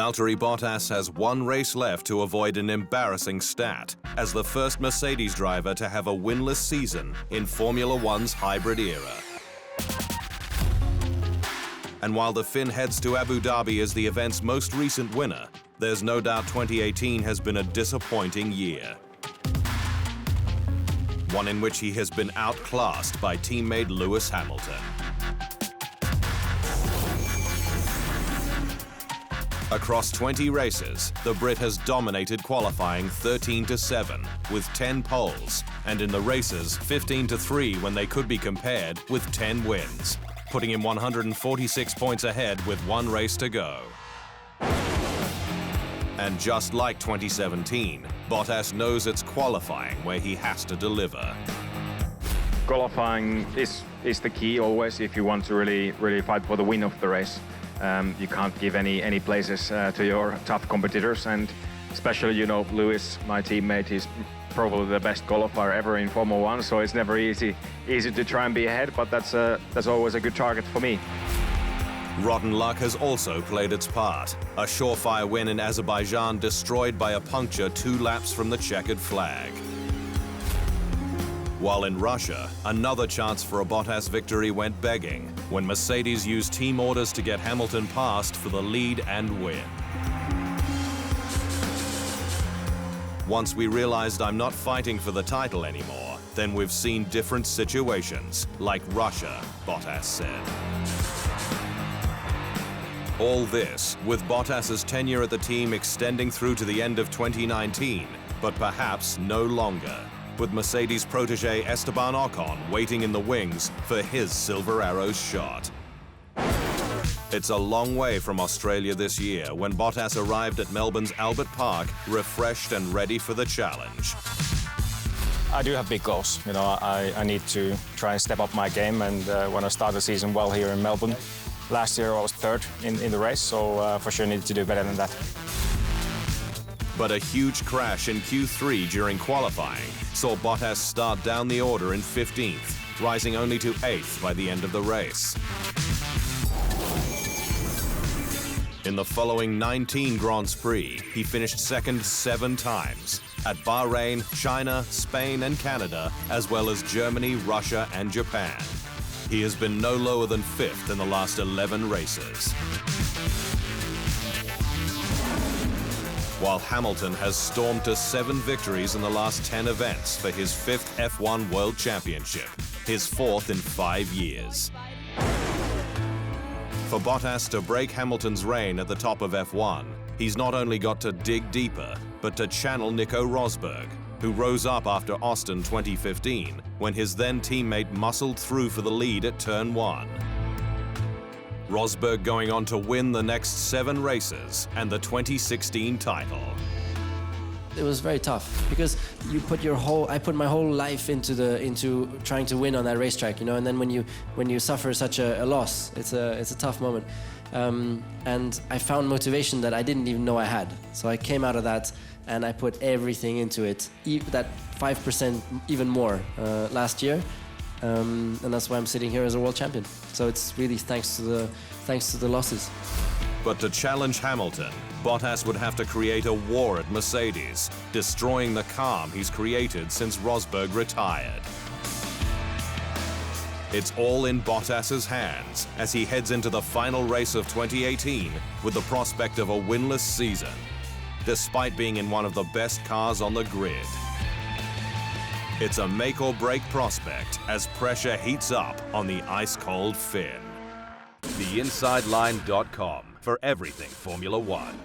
Valtteri Bottas has one race left to avoid an embarrassing stat as the first Mercedes driver to have a winless season in Formula One's hybrid era. And while the Finn heads to Abu Dhabi as the event's most recent winner, there's no doubt 2018 has been a disappointing year. One in which he has been outclassed by teammate Lewis Hamilton. Across 20 races, the Brit has dominated qualifying 13-7 with 10 poles, and in the races 15-3 when they could be compared with 10 wins, putting him 146 points ahead with one race to go. And just like 2017, Bottas knows it's qualifying where he has to deliver. Qualifying is the key always if you want to really fight for the win of the race. You can't give any places to your tough competitors, and especially, you know, Lewis, my teammate, is probably the best qualifier ever in Formula One, so it's never easy to try and be ahead, but that's always a good target for me. Rotten luck has also played its part. A surefire win in Azerbaijan destroyed by a puncture 2 laps from the checkered flag. While in Russia, another chance for a Bottas victory went begging when Mercedes used team orders to get Hamilton past for the lead and win. Once we realized I'm not fighting for the title anymore, then we've seen different situations, like Russia, Bottas said. All this with Bottas's tenure at the team extending through to the end of 2019, but perhaps no longer, with Mercedes protege Esteban Ocon waiting in the wings for his Silver Arrows shot. It's a long way from Australia this year when Bottas arrived at Melbourne's Albert Park, refreshed and ready for the challenge. I do have big goals. You know, I need to try and step up my game, and when I start the season well here in Melbourne, last year I was third in the race, so for sure I need to do better than that. But a huge crash in Q3 during qualifying saw Bottas start down the order in 15th, rising only to 8th by the end of the race. In the following 19 Grands Prix, he finished second 7 times at Bahrain, China, Spain and Canada, as well as Germany, Russia and Japan. He has been no lower than 5th in the last 11 races. While Hamilton has stormed to 7 victories in the last 10 events for his 5th F1 World Championship, his 4th in 5 years. For Bottas to break Hamilton's reign at the top of F1, he's not only got to dig deeper, but to channel Nico Rosberg, who rose up after Austin 2015 when his then teammate muscled through for the lead at turn 1. Rosberg going on to win the next 7 races and the 2016 title. It was very tough because I put my whole life into trying to win on that racetrack, you know. And then when you suffer such a loss, it's a tough moment. And I found motivation that I didn't even know I had. So I came out of that and I put everything into it. That 5% even more last year. And that's why I'm sitting here as a world champion. So it's really thanks to the losses. But to challenge Hamilton, Bottas would have to create a war at Mercedes, destroying the calm he's created since Rosberg retired. It's all in Bottas's hands as he heads into the final race of 2018 with the prospect of a winless season, despite being in one of the best cars on the grid. It's a make-or-break prospect as pressure heats up on the ice-cold Finn. TheInsideLine.com for everything Formula One.